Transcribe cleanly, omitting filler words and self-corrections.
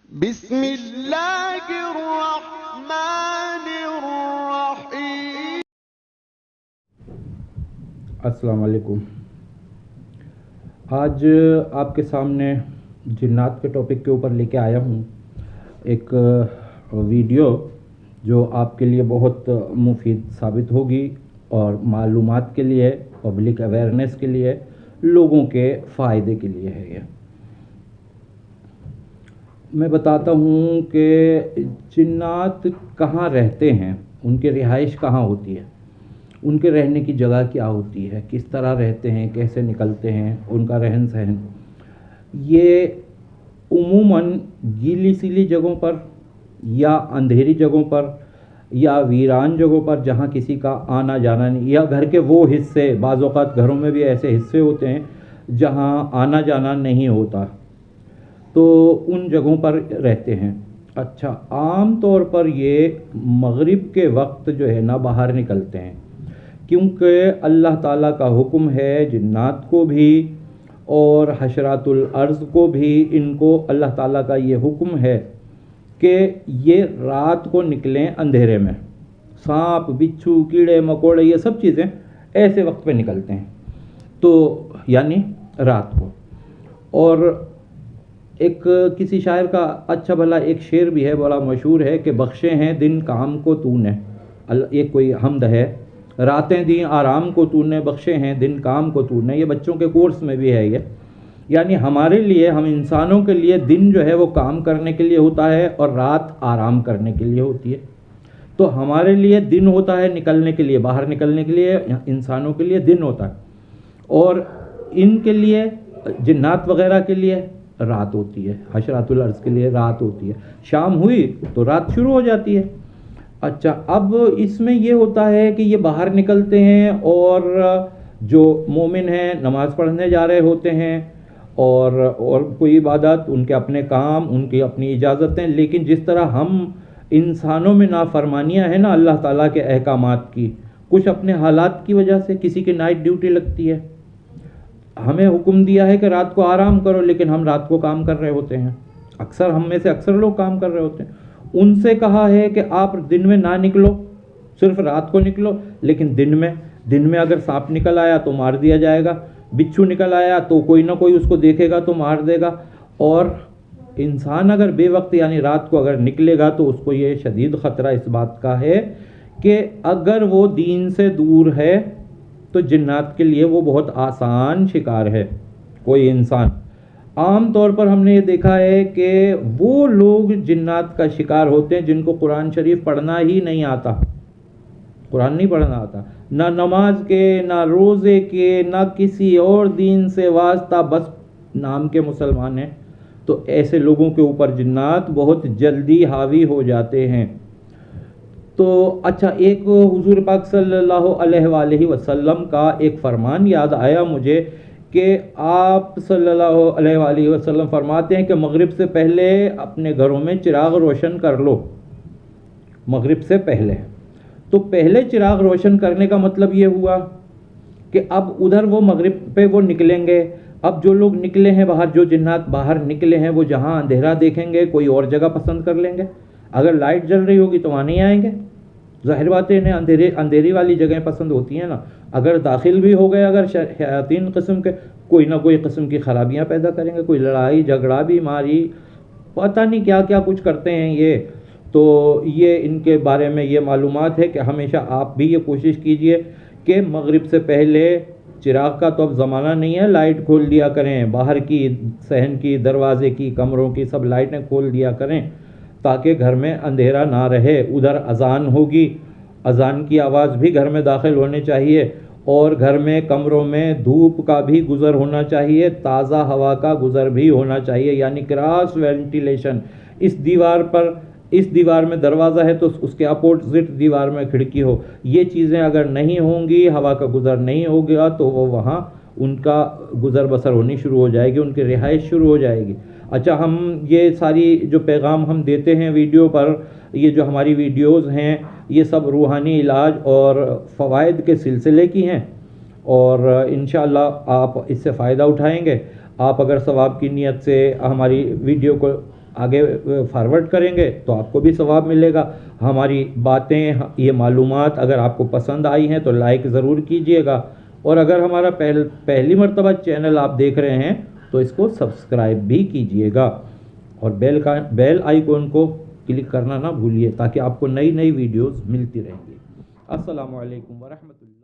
بسم اللہ الرحمن الرحیم۔ السلام علیکم۔ آج آپ کے سامنے جنات کے ٹاپک کے اوپر لے کے آیا ہوں ایک ویڈیو جو آپ کے لیے بہت مفید ثابت ہوگی اور معلومات کے لیے، پبلک اویئرنیس کے لیے، لوگوں کے فائدے کے لیے ہے۔ یہ میں بتاتا ہوں کہ جنات کہاں رہتے ہیں، ان کی رہائش کہاں ہوتی ہے، ان کے رہنے کی جگہ کیا ہوتی ہے، کس طرح رہتے ہیں، کیسے نکلتے ہیں، ان کا رہن سہن۔ یہ عموماً گیلی سیلی جگہوں پر یا اندھیری جگہوں پر یا ویران جگہوں پر جہاں کسی کا آنا جانا نہیں، یا گھر کے وہ حصے، بعض اوقات گھروں میں بھی ایسے حصے ہوتے ہیں جہاں آنا جانا نہیں ہوتا، تو ان جگہوں پر رہتے ہیں۔ اچھا، عام طور پر یہ مغرب کے وقت جو ہے نا باہر نکلتے ہیں، کیونکہ اللہ تعالیٰ کا حکم ہے جنات کو بھی اور حشرات الارض کو بھی، ان کو اللہ تعالیٰ کا یہ حکم ہے کہ یہ رات کو نکلیں اندھیرے میں۔ سانپ، بچھو، کیڑے مکوڑے، یہ سب چیزیں ایسے وقت پہ نکلتے ہیں، تو یعنی رات کو۔ اور ایک کسی شاعر کا اچھا بھلا ایک شعر بھی ہے، بڑا مشہور ہے کہ بخشے ہیں دن کام کو تو نے، یہ کوئی حمد ہے، راتیں دیں آرام کو تو نے، بخشے ہیں دن کام کو تو نے۔ یہ بچوں کے کورس میں بھی ہے یہ، یعنی ہمارے لیے، ہم انسانوں کے لیے دن جو ہے وہ کام کرنے کے لیے ہوتا ہے اور رات آرام کرنے کے لیے ہوتی ہے۔ تو ہمارے لیے دن ہوتا ہے نکلنے کے لیے، باہر نکلنے کے لیے، انسانوں کے لیے دن ہوتا ہے، اور ان کے لیے، جنات وغیرہ کے لیے رات ہوتی ہے، حشرات الارض کے لیے رات ہوتی ہے۔ شام ہوئی تو رات شروع ہو جاتی ہے۔ اچھا، اب اس میں یہ ہوتا ہے کہ یہ باہر نکلتے ہیں اور جو مومن ہیں نماز پڑھنے جا رہے ہوتے ہیں، اور کوئی عبادت، ان کے اپنے کام، ان کی اپنی اجازتیں، لیکن جس طرح ہم انسانوں میں نافرمانیاں ہیں نا اللہ تعالیٰ کے احکامات کی، کچھ اپنے حالات کی وجہ سے، کسی کی نائٹ ڈیوٹی لگتی ہے، ہمیں حکم دیا ہے کہ رات کو آرام کرو، لیکن ہم رات کو کام کر رہے ہوتے ہیں، اکثر ہم میں سے اکثر لوگ کام کر رہے ہوتے ہیں۔ ان سے کہا ہے کہ آپ دن میں نہ نکلو، صرف رات کو نکلو، لیکن دن میں اگر سانپ نکل آیا تو مار دیا جائے گا، بچھو نکل آیا تو کوئی نہ کوئی اس کو دیکھے گا تو مار دے گا، اور انسان اگر بے وقت یعنی رات کو اگر نکلے گا تو اس کو یہ شدید خطرہ اس بات کا ہے کہ اگر وہ دین سے دور ہے تو جنات کے لیے وہ بہت آسان شکار ہے۔ کوئی انسان، عام طور پر ہم نے یہ دیکھا ہے کہ وہ لوگ جنات کا شکار ہوتے ہیں جن کو قرآن شریف پڑھنا ہی نہیں آتا، قرآن نہیں پڑھنا آتا، نہ نماز کے، نہ روزے کے، نہ کسی اور دین سے واسطہ، بس نام کے مسلمان ہیں، تو ایسے لوگوں کے اوپر جنات بہت جلدی حاوی ہو جاتے ہیں۔ تو اچھا، ایک حضور پاک صلی اللہ علیہ وآلہ وسلم کا ایک فرمان یاد آیا مجھے کہ آپ صلی اللہ علیہ وآلہ وسلم فرماتے ہیں کہ مغرب سے پہلے اپنے گھروں میں چراغ روشن کر لو، مغرب سے پہلے۔ تو پہلے چراغ روشن کرنے کا مطلب یہ ہوا کہ اب ادھر وہ مغرب پہ وہ نکلیں گے، اب جو لوگ نکلے ہیں باہر، جو جنات باہر نکلے ہیں، وہ جہاں اندھیرا دیکھیں گے کوئی اور جگہ پسند کر لیں گے، اگر لائٹ جل رہی ہوگی تو وہاں نہیں آئیں گے، ظاہر بات ہے انہیں اندھیری والی جگہیں پسند ہوتی ہیں نا۔ اگر داخل بھی ہو گئے، اگر شیاطین قسم کے، کوئی نہ کوئی قسم کی خرابیاں پیدا کریں گے، کوئی لڑائی جھگڑا بیماری، پتہ نہیں کیا کیا کچھ کرتے ہیں یہ۔ تو یہ ان کے بارے میں یہ معلومات ہے کہ ہمیشہ آپ بھی یہ کوشش کیجئے کہ مغرب سے پہلے، چراغ کا تو اب زمانہ نہیں ہے، لائٹ کھول دیا کریں، باہر کی، صحن کی، دروازے کی، کمروں کی سب لائٹیں کھول دیا کریں تاکہ گھر میں اندھیرا نہ رہے۔ ادھر اذان ہوگی، اذان کی آواز بھی گھر میں داخل ہونے چاہیے، اور گھر میں، کمروں میں دھوپ کا بھی گزر ہونا چاہیے، تازہ ہوا کا گزر بھی ہونا چاہیے، یعنی کراس وینٹیلیشن۔ اس دیوار میں دروازہ ہے تو اس کے اپوزٹ دیوار میں کھڑکی ہو، یہ چیزیں اگر نہیں ہوں گی، ہوا کا گزر نہیں ہوگا، تو وہ وہاں ان کا گزر بسر ہونی شروع ہو جائے گی، ان کی رہائش شروع ہو جائے گی۔ اچھا، ہم یہ ساری جو پیغام ہم دیتے ہیں ویڈیو پر، یہ جو ہماری ویڈیوز ہیں، یہ سب روحانی علاج اور فوائد کے سلسلے کی ہیں، اور انشاءاللہ آپ اس سے فائدہ اٹھائیں گے۔ آپ اگر ثواب کی نیت سے ہماری ویڈیو کو آگے فارورڈ کریں گے تو آپ کو بھی ثواب ملے گا. ہماری باتیں، یہ معلومات اگر آپ کو پسند آئی ہیں تو لائک ضرور کیجئے گا، اور اگر ہمارا پہلی مرتبہ چینل آپ دیکھ رہے ہیں تو اس کو سبسکرائب بھی کیجئے گا، اور بیل آئیکن کو کلک کرنا نہ بھولیے تاکہ آپ کو نئی ویڈیوز ملتی رہیں گی. السلام علیکم ورحمۃ اللہ.